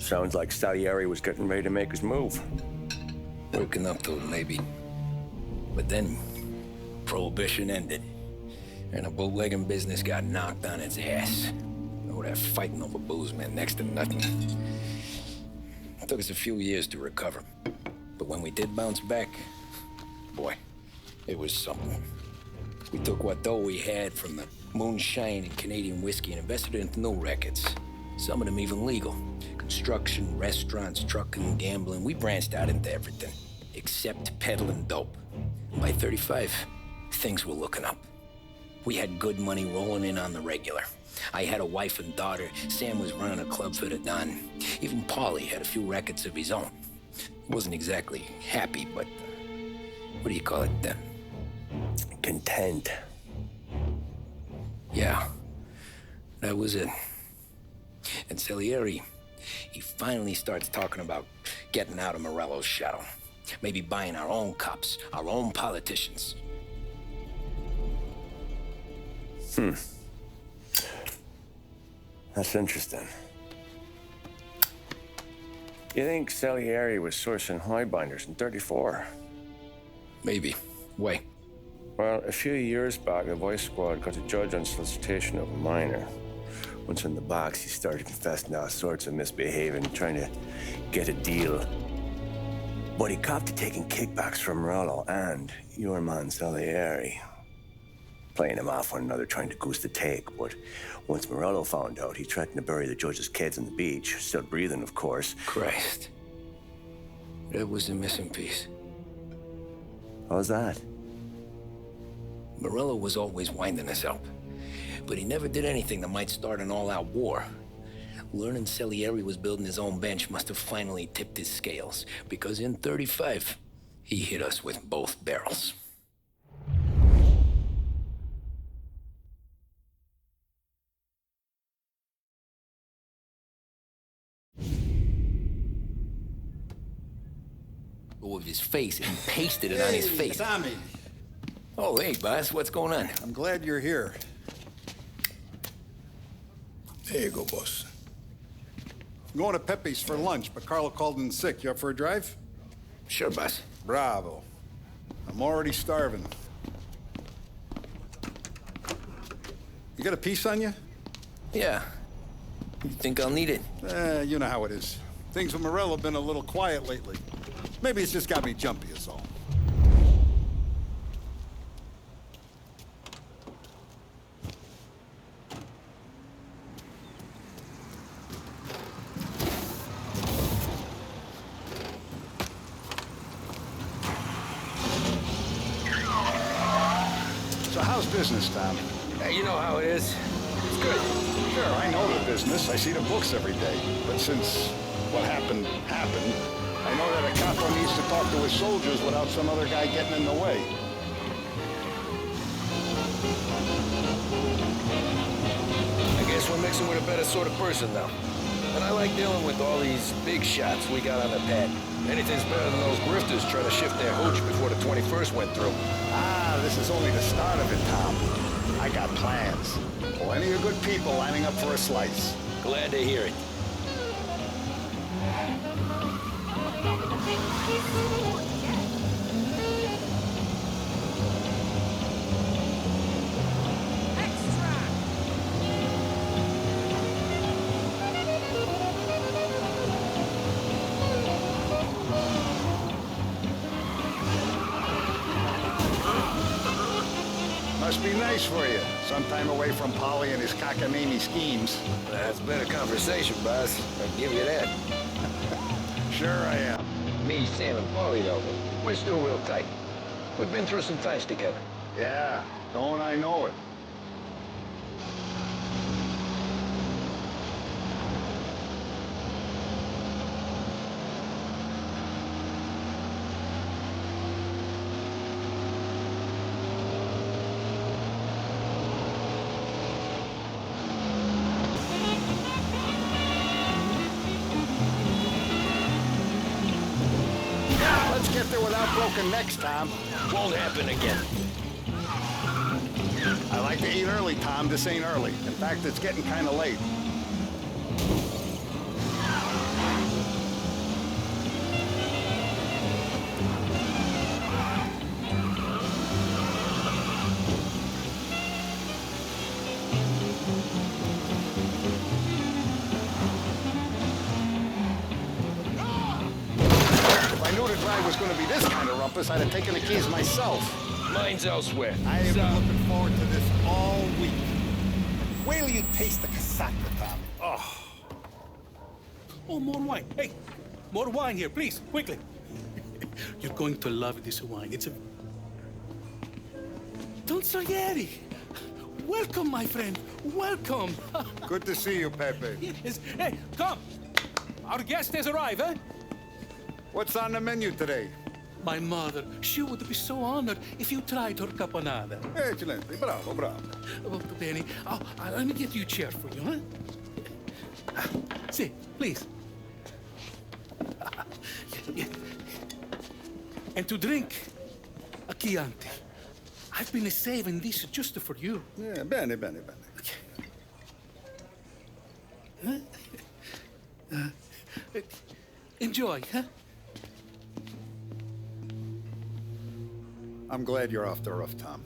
Sounds like Salieri was getting ready to make his move. Working up to it, maybe. But then, Prohibition ended, and the bootlegging business got knocked on its ass. Oh, that fighting over booze meant next to nothing. It took us a few years to recover. But when we did bounce back, boy, it was something. We took what dough we had from the moonshine and Canadian whiskey and invested it into new rackets. Some of them even legal. Construction, restaurants, trucking, gambling. We branched out into everything, except peddling dope. And by 35, things were looking up. We had good money rolling in on the regular. I had a wife and daughter. Sam was running a club for the Don. Even Paulie had a few records of his own. He wasn't exactly happy, but what do you call it then? Content. Yeah, that was it. And Salieri, he finally starts talking about getting out of Morello's shadow. Maybe buying our own cops, our own politicians. That's interesting. You think Salieri was sourcing highbinders in 34? Maybe. Why? Well, a few years back, the Vice Squad got a judge on solicitation of a minor. Once in the box, he started confessing all sorts of misbehaving, trying to get a deal. But he copped to taking kickbacks from Morello and your man Salieri. Playing him off one another, trying to goose the take. But once Morello found out, he threatened to bury the judge's kids on the beach. Still breathing, of course. Christ. That was the missing piece. How's that? Morello was always winding us up. But he never did anything that might start an all-out war. Learning Salieri was building his own bench must have finally tipped his scales, because in 35, he hit us with both barrels. With his face, and pasted it on his face. Tommy. Oh, hey, boss, what's going on? I'm glad you're here. There you go, boss. I'm going to Pepe's for lunch, but Carlo called in sick. You up for a drive? Sure, boss. Bravo. I'm already starving. You got a piece on you? Yeah. You think I'll need it? You know how it is. Things with Morello have been a little quiet lately. Maybe it's just got me jumpy is all. So how's business, Tom? You know how it is. It's good. Sure, I know the business. I see the books every day. But since what happened, I know that a capo needs to talk to his soldiers without some other guy getting in the way. I guess we're mixing with a better sort of person now. And I like dealing with all these big shots we got on the pad. Anything's better than those grifters trying to shift their hooch before the 21st went through. Ah, this is only the start of it, Tom. I got plans. Plenty of good people lining up for a slice. Glad to hear it. Must be nice for you. Some time away from Polly and his cockamamie schemes. That's been a conversation, boss. I'll give you that. Sure I am. Me, Sam, and Paulie, though, we're still real tight. We've been through some times together. Yeah, don't I know it. Let's get there without broken necks, Tom. Won't happen again. I like to eat early, Tom. This ain't early. In fact, it's getting kind of late. was going to be this kind of rumpus, I'd have taken the keys myself. Mine's elsewhere. I have been looking forward to this all week. Wait till you taste the cassata, Tommy. Oh, more wine. Hey, more wine here, please, quickly. You're going to love this wine. It's a... Don Salieri. Welcome, my friend. Welcome. Good to see you, Pepe. Yes. Hey, come. Our guest has arrived, eh? What's on the menu today? My mother, she would be so honored if you tried her caponata. Excelente, bravo, bravo. Molto bene. Oh, let me get you a chair for you, huh? See, please. Yeah. And to drink, a Chianti. I've been saving this just for you. Yeah, bene, bene, bene. Enjoy, huh? I'm glad you're off the roof, Tom.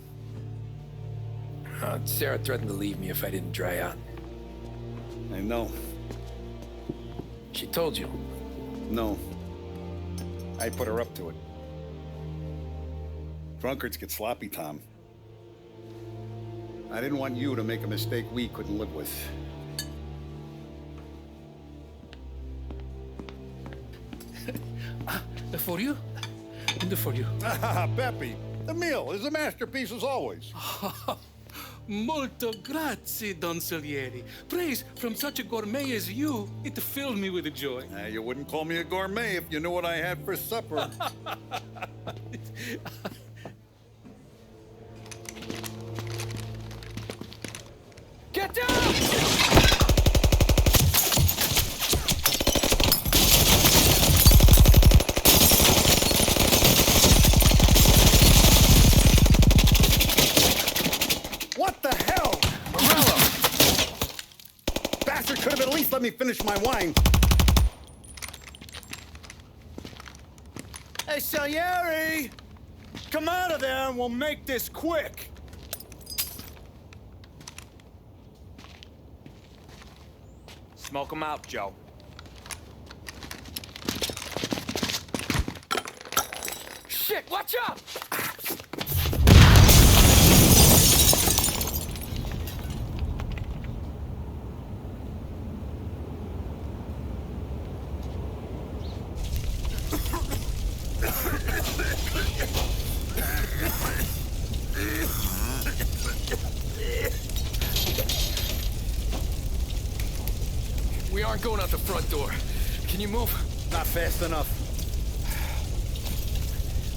Sarah threatened to leave me if I didn't dry out. I know. She told you. No. I put her up to it. Drunkards get sloppy, Tom. I didn't want you to make a mistake we couldn't live with. For you? And for you. Pepe, the meal is a masterpiece as always. Molto grazie, Don Salieri. Praise from such a gourmet as you, it filled me with joy. You wouldn't call me a gourmet if you knew what I had for supper. Get down! What the hell? Morello! Bastard could have at least let me finish my wine. Hey, Salieri! Come out of there and we'll make this quick. Smoke 'em out, Joe. Shit, watch out! We aren't going out the front door. Can you move? Not fast enough.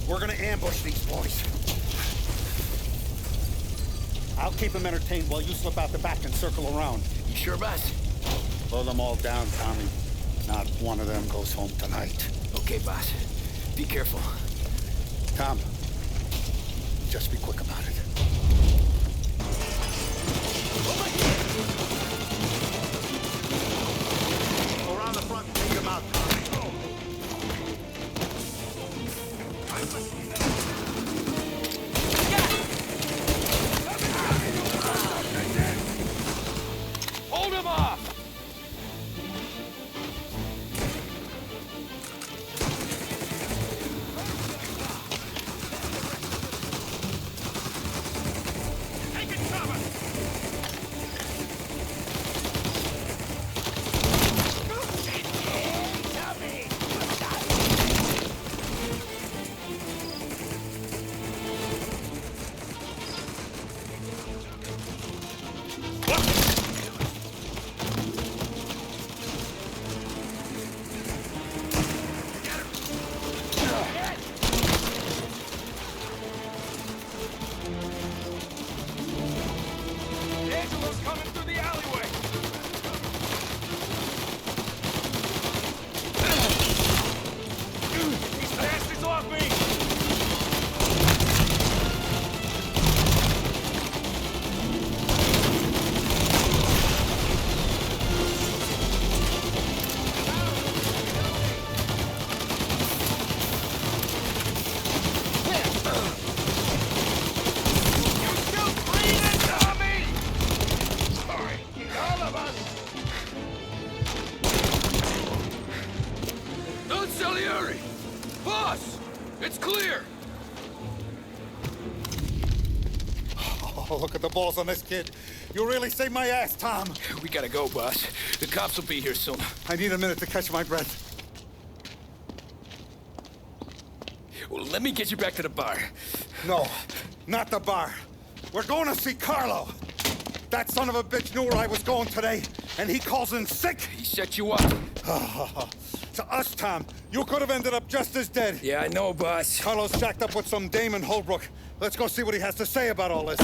We're gonna ambush these boys. I'll keep them entertained while you slip out the back and circle around. You sure, boss? Slow them all down, Tommy. Not one of them goes home tonight. Okay, boss. Be careful. Tom, just be quick about it. Go around the front and take them out, Tommy. Hold him off! Angelo's coming through the alleyway! These bastards off me! You still breathing, Tommy? Sorry, all of us! Don Salieri! Boss! It's clear! Oh, look at the balls on this kid. You really saved my ass, Tom. We gotta go, boss. The cops will be here soon. I need a minute to catch my breath. Well, let me get you back to the bar. No, not the bar. We're going to see Carlo. That son of a bitch knew where I was going today, and he calls in sick. He set you up. To us, Tom, you could have ended up just as dead. Yeah, I know, boss. Carlo's jacked up with some dame in Holbrook. Let's go see what he has to say about all this.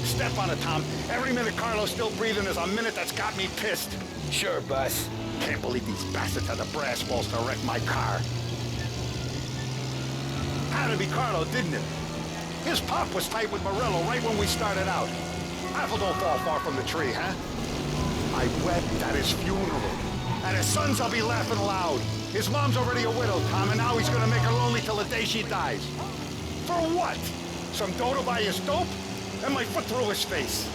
Step on it, Tom. Every minute Carlo's still breathing is a minute that's got me pissed. Sure, boss. Can't believe these bastards had the brass balls to wreck my car. Had to be Carlo, didn't it? His pop was tight with Morello right when we started out. Apple don't fall far from the tree, huh? I wept at his funeral. At his son's, I'll be laughing loud. His mom's already a widow, Tom, and now he's gonna make her lonely till the day she dies. For what? Some dough to buy his dope? And my foot through his face.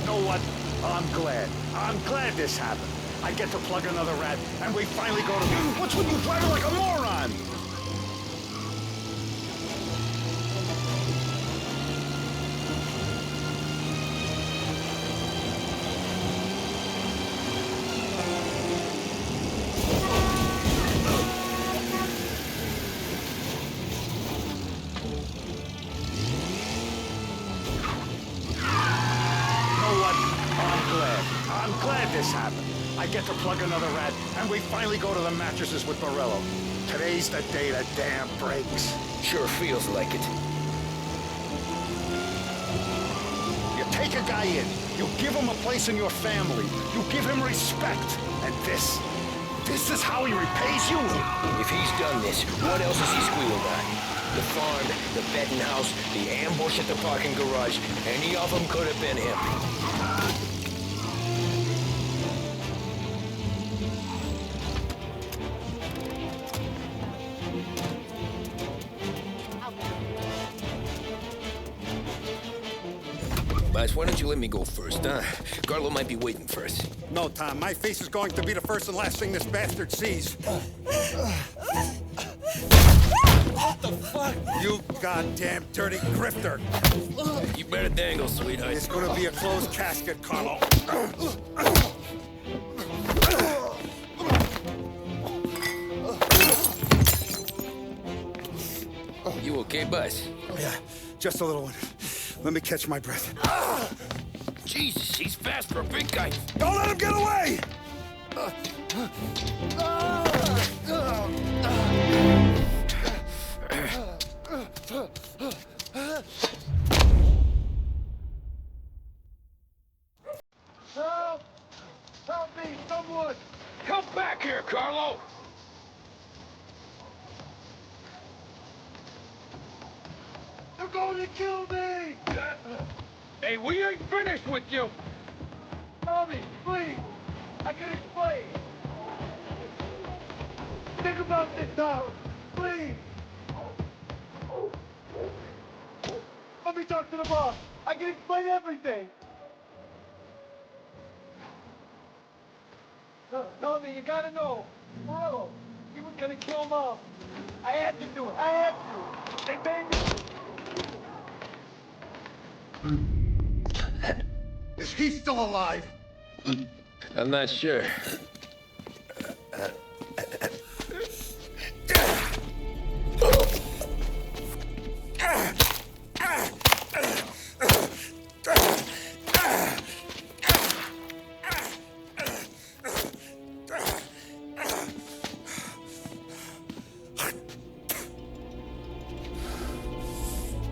You know what? I'm glad. I'm glad this happened. I get to plug another rat, and we finally go to... What's with you driving like a moron? I'm glad this happened. I get to plug another rat, and we finally go to the mattresses with Morello. Today's the day the dam breaks. Sure feels like it. You take a guy in, you give him a place in your family, you give him respect, and this is how he repays you? If he's done this, what else has he squealed on? The farm, the betting house, the ambush at the parking garage. Any of them could have been him. Boss, why don't you let me go first, huh? Carlo might be waiting for us. No, Tom, my face is going to be the first and last thing this bastard sees. What the fuck? You goddamn dirty grifter. You better dangle, sweetheart. It's gonna be a closed casket, Carlo. You okay, boss? Yeah, just a little one. Let me catch my breath. Jesus, he's fast for a big guy. Don't let him get away! Help! Help me, someone! Come back here, Carlo! They're going to kill me! Hey, we ain't finished with you! Tommy, please! I can explain! Think about this now! Please! Let me talk to the boss! I can explain everything! No, Tommy, you gotta know! Morello, he was gonna kill Mom! I had to do it! I had to! They made me! Is he still alive? I'm not sure.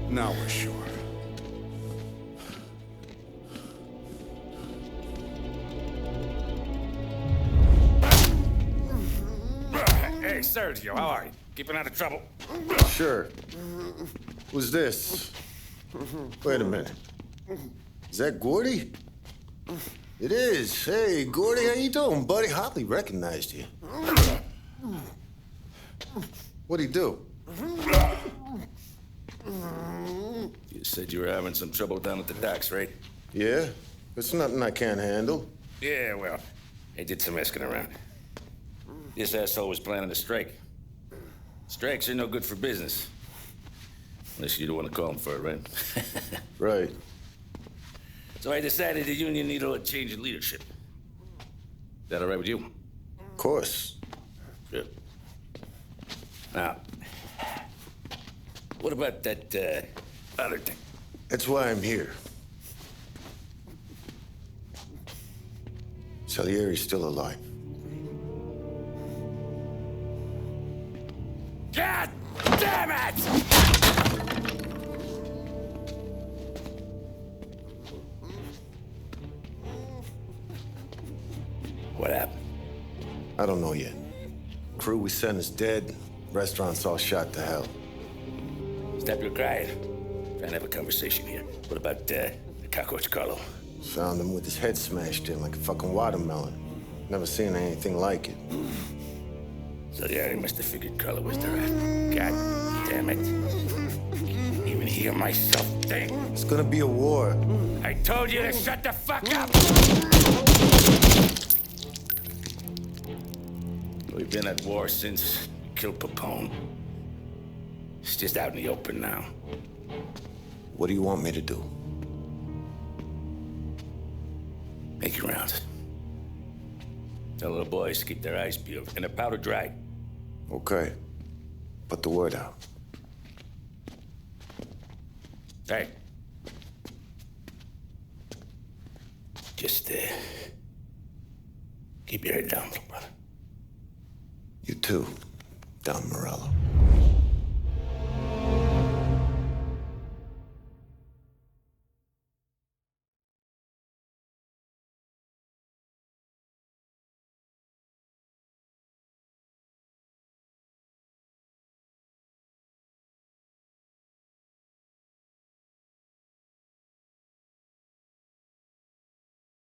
Now we're sure. Hey, Sergio, how are you? Keeping out of trouble? Sure. Who's this? Wait a minute. Is that Gordy? It is. Hey, Gordy, how you doing, buddy? Hardly recognized you. What'd he do? You said you were having some trouble down at the docks, right? Yeah? It's nothing I can't handle. Yeah, well, I did some asking around. This asshole was planning a strike. Strikes are no good for business. Unless you don't want to call him for it, right? Right. So I decided the union needed a change in leadership. Is that all right with you? Of course. Good. Now, what about that, other thing? That's why I'm here. Salieri's still alive. God damn it! What happened? I don't know yet. Crew we sent is dead. Restaurant's all shot to hell. Stop your crying. Trying to have a conversation here. What about, the cockroach Carlo? Found him with his head smashed in like a fucking watermelon. Never seen anything like it. Salieri must have figured Carlo was the rat. God damn it. Can't even hear myself think. It's gonna be a war. I told you to shut the fuck up! We've been at war since we killed Papone. It's just out in the open now. What do you want me to do? Make your rounds. Tell the boys to keep their eyes peeled and their powder dry. Okay. Put the word out. Hey. Just, keep your head down, brother. You too, Don Morello.